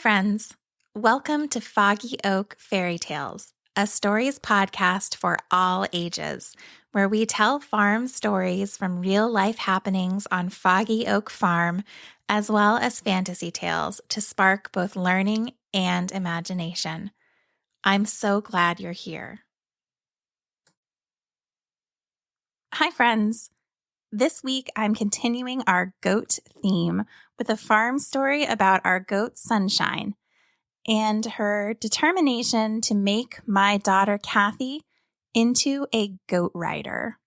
friends. Welcome to Foggy Oak Fairy Tales, a stories podcast for all ages, where we tell farm stories from real-life happenings on Foggy Oak Farm, as well as fantasy tales to spark both learning and imagination. I'm so glad you're here. Hi, friends. This week, I'm continuing our goat theme with a farm story about our goat Sunshine and her determination to make my daughter Kathy into a goat rider.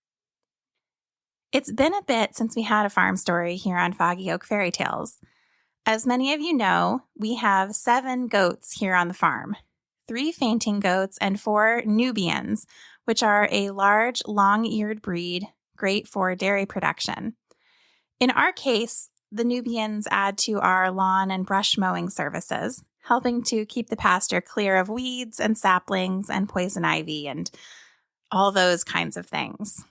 It's been a bit since we had a farm story here on Foggy Oak Fairy Tales. As many of you know, we have 7 goats here on the farm, 3 fainting goats and 4 Nubians, which are a large, long-eared breed, great for dairy production. In our case, the Nubians add to our lawn and brush mowing services, helping to keep the pasture clear of weeds and saplings and poison ivy and all those kinds of things.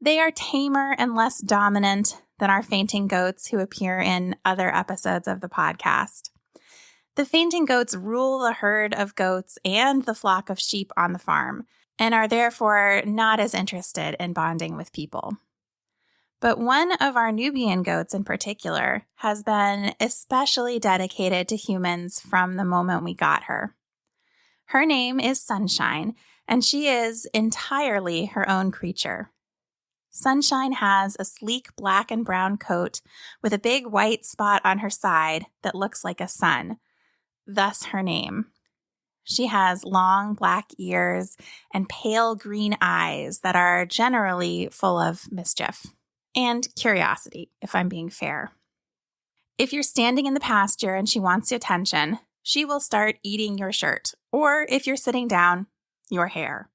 They are tamer and less dominant than our fainting goats who appear in other episodes of the podcast. The fainting goats rule the herd of goats and the flock of sheep on the farm, and are therefore not as interested in bonding with people. But one of our Nubian goats in particular has been especially dedicated to humans from the moment we got her. Her name is Sunshine, and she is entirely her own creature. Sunshine has a sleek black and brown coat with a big white spot on her side that looks like a sun, thus her name. She has long black ears and pale green eyes that are generally full of mischief. And curiosity, if I'm being fair. If you're standing in the pasture and she wants attention, she will start eating your shirt, or if you're sitting down, your hair.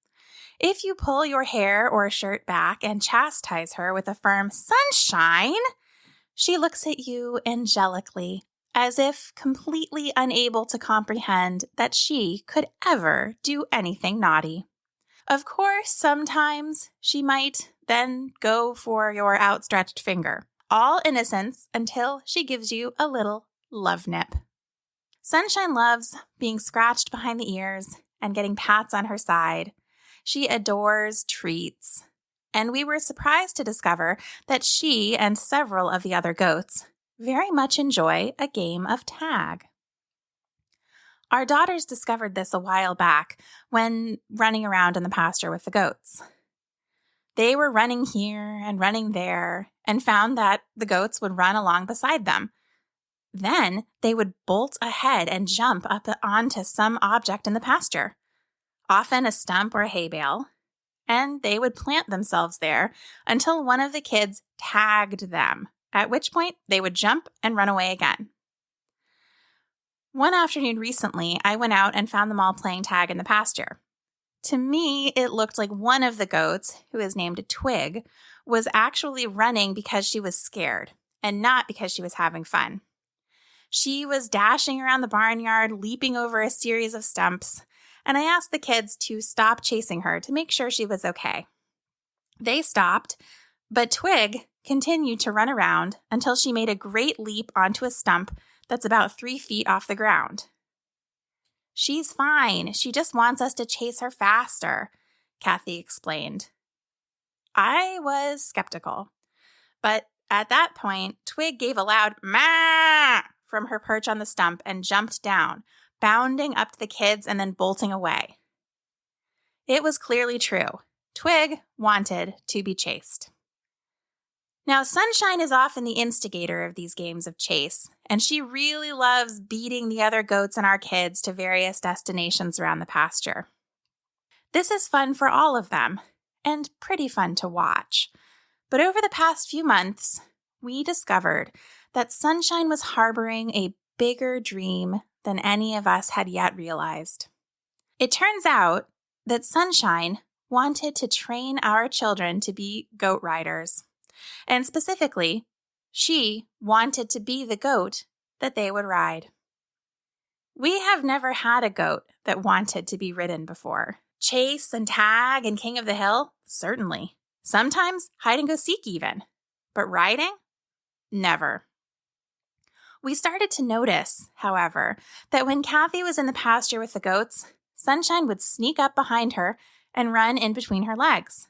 If you pull your hair or shirt back and chastise her with a firm "Sunshine," she looks at you angelically, as if completely unable to comprehend that she could ever do anything naughty. Of course, sometimes she might then go for your outstretched finger, all innocence until she gives you a little love nip. Sunshine loves being scratched behind the ears and getting pats on her side. She adores treats, and we were surprised to discover that she and several of the other goats very much enjoy a game of tag. Our daughters discovered this a while back when running around in the pasture with the goats. They were running here and running there and found that the goats would run along beside them. Then they would bolt ahead and jump up onto some object in the pasture, often a stump or a hay bale, and they would plant themselves there until one of the kids tagged them, at which point they would jump and run away again. One afternoon recently, I went out and found them all playing tag in the pasture. To me, it looked like one of the goats, who is named Twig, was actually running because she was scared and not because she was having fun. She was dashing around the barnyard, leaping over a series of stumps, and I asked the kids to stop chasing her to make sure she was okay. They stopped, but Twig continued to run around until she made a great leap onto a stump that's about 3 feet off the ground. "She's fine. She just wants us to chase her faster," Kathy explained. I was skeptical, but at that point, Twig gave a loud "ma" from her perch on the stump and jumped down, bounding up to the kids and then bolting away. It was clearly true. Twig wanted to be chased. Now, Sunshine is often the instigator of these games of chase, and she really loves beating the other goats and our kids to various destinations around the pasture. This is fun for all of them, and pretty fun to watch. But over the past few months, we discovered that Sunshine was harboring a bigger dream than any of us had yet realized. It turns out that Sunshine wanted to train our children to be goat riders. And specifically, she wanted to be the goat that they would ride. We have never had a goat that wanted to be ridden before. Chase and tag and King of the Hill? Certainly. Sometimes hide and go seek even. But riding? Never. We started to notice, however, that when Kathy was in the pasture with the goats, Sunshine would sneak up behind her and run in between her legs.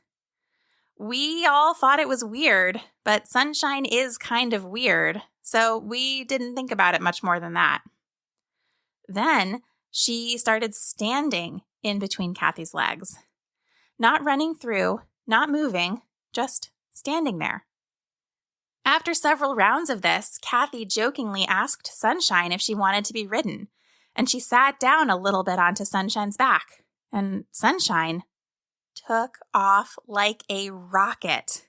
We all thought it was weird, but Sunshine is kind of weird, so we didn't think about it much more than that. Then she started standing in between Kathy's legs. Not running through, not moving, just standing there. After several rounds of this, Kathy jokingly asked Sunshine if she wanted to be ridden, and she sat down a little bit onto Sunshine's back, and Sunshine took off like a rocket.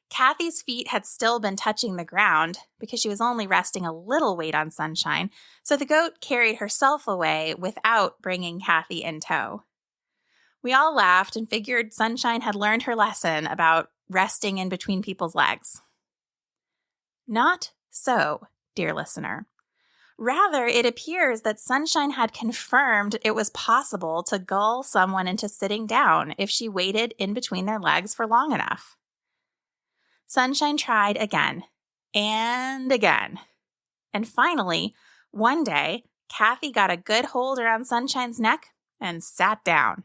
Kathy's feet had still been touching the ground because she was only resting a little weight on Sunshine, so the goat carried herself away without bringing Kathy in tow. We all laughed and figured Sunshine had learned her lesson about resting in between people's legs. Not so, dear listener. Rather, it appears that Sunshine had confirmed it was possible to gull someone into sitting down if she waited in between their legs for long enough. Sunshine tried again and again. And finally, one day, Kathy got a good hold around Sunshine's neck and sat down.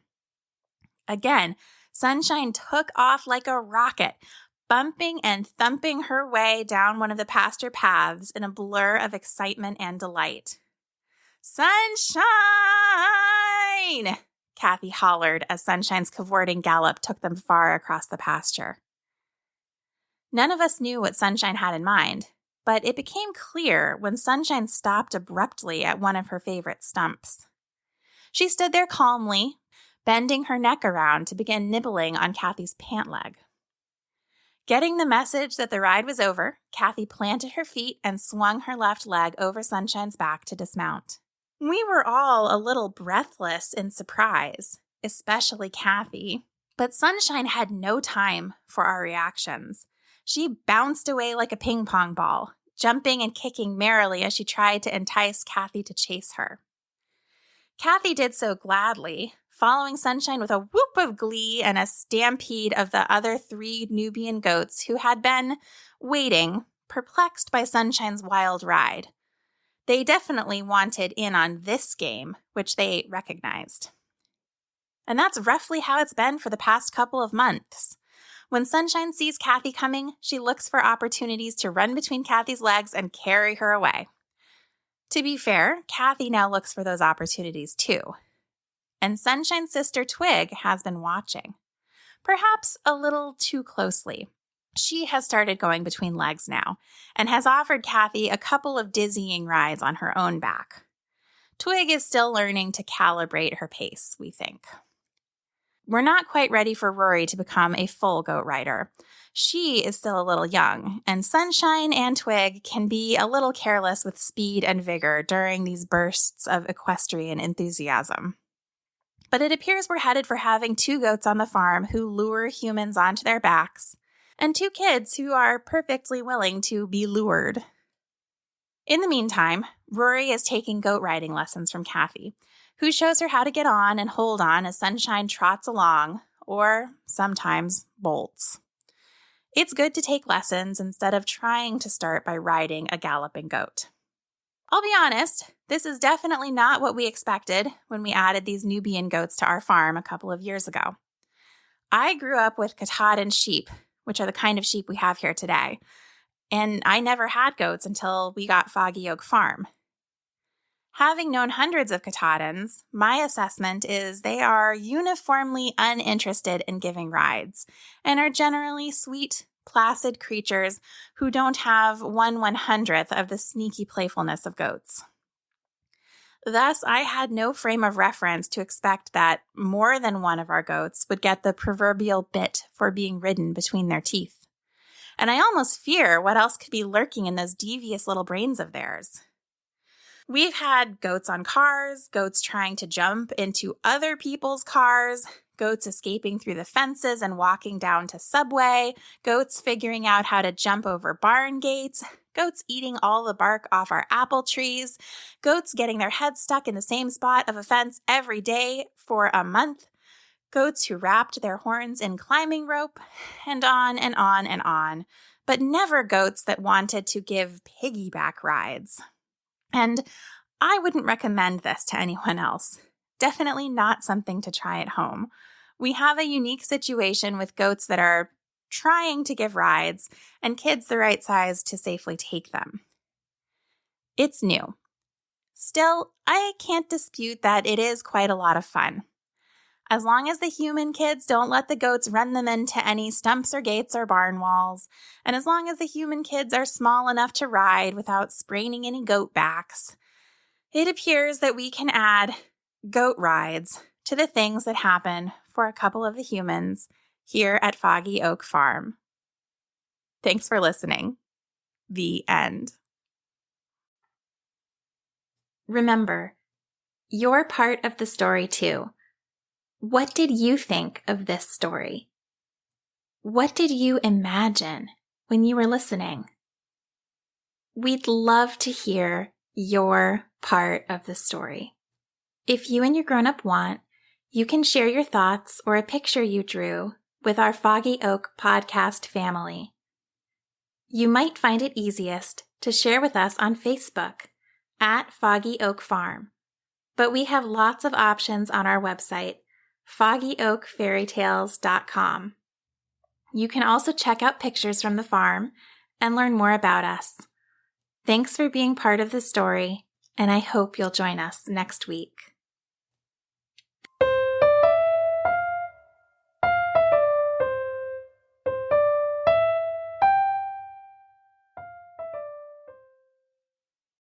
Again, Sunshine took off like a rocket, bumping and thumping her way down one of the pasture paths in a blur of excitement and delight. "Sunshine!" Kathy hollered as Sunshine's cavorting gallop took them far across the pasture. None of us knew what Sunshine had in mind, but it became clear when Sunshine stopped abruptly at one of her favorite stumps. She stood there calmly, bending her neck around to begin nibbling on Kathy's pant leg. Getting the message that the ride was over, Kathy planted her feet and swung her left leg over Sunshine's back to dismount. We were all a little breathless in surprise, especially Kathy, but Sunshine had no time for our reactions. She bounced away like a ping pong ball, jumping and kicking merrily as she tried to entice Kathy to chase her. Kathy did so gladly, following Sunshine with a whoop of glee and a stampede of the other 3 Nubian goats who had been waiting, perplexed by Sunshine's wild ride. They definitely wanted in on this game, which they recognized. And that's roughly how it's been for the past couple of months. When Sunshine sees Kathy coming, she looks for opportunities to run between Kathy's legs and carry her away. To be fair, Kathy now looks for those opportunities too. And Sunshine's sister Twig has been watching, perhaps a little too closely. She has started going between legs now and has offered Kathy a couple of dizzying rides on her own back. Twig is still learning to calibrate her pace, we think. We're not quite ready for Rory to become a full goat rider. She is still a little young, and Sunshine and Twig can be a little careless with speed and vigor during these bursts of equestrian enthusiasm. But it appears we're headed for having 2 goats on the farm who lure humans onto their backs, and 2 kids who are perfectly willing to be lured. In the meantime, Rory is taking goat riding lessons from Kathy, who shows her how to get on and hold on as Sunshine trots along, or sometimes bolts. It's good to take lessons instead of trying to start by riding a galloping goat. I'll be honest, this is definitely not what we expected when we added these Nubian goats to our farm a couple of years ago. I grew up with Katahdin sheep, which are the kind of sheep we have here today, and I never had goats until we got Foggy Oak Farm. Having known hundreds of Katahdins, my assessment is they are uniformly uninterested in giving rides and are generally sweet, placid creatures who don't have 1/100th of the sneaky playfulness of goats. Thus, I had no frame of reference to expect that more than one of our goats would get the proverbial bit for being ridden between their teeth. And I almost fear what else could be lurking in those devious little brains of theirs. We've had goats on cars, goats trying to jump into other people's cars, goats escaping through the fences and walking down to Subway, goats figuring out how to jump over barn gates, goats eating all the bark off our apple trees, goats getting their heads stuck in the same spot of a fence every day for a month, goats who wrapped their horns in climbing rope, and on and on and on, but never goats that wanted to give piggyback rides. And I wouldn't recommend this to anyone else. Definitely not something to try at home. We have a unique situation with goats that are trying to give rides and kids the right size to safely take them. It's new. Still, I can't dispute that it is quite a lot of fun. As long as the human kids don't let the goats run them into any stumps or gates or barn walls, and as long as the human kids are small enough to ride without spraining any goat backs, it appears that we can add goat rides to the things that happen for a couple of the humans here at Foggy Oak Farm. Thanks for listening. The end. Remember, you're part of the story too. What did you think of this story? What did you imagine when you were listening? We'd love to hear your part of the story. If you and your grown-up want, you can share your thoughts or a picture you drew with our Foggy Oak podcast family. You might find it easiest to share with us on Facebook at Foggy Oak Farm, but we have lots of options on our website, foggyoakfairytales.com. You can also check out pictures from the farm and learn more about us. Thanks for being part of the story, and I hope you'll join us next week.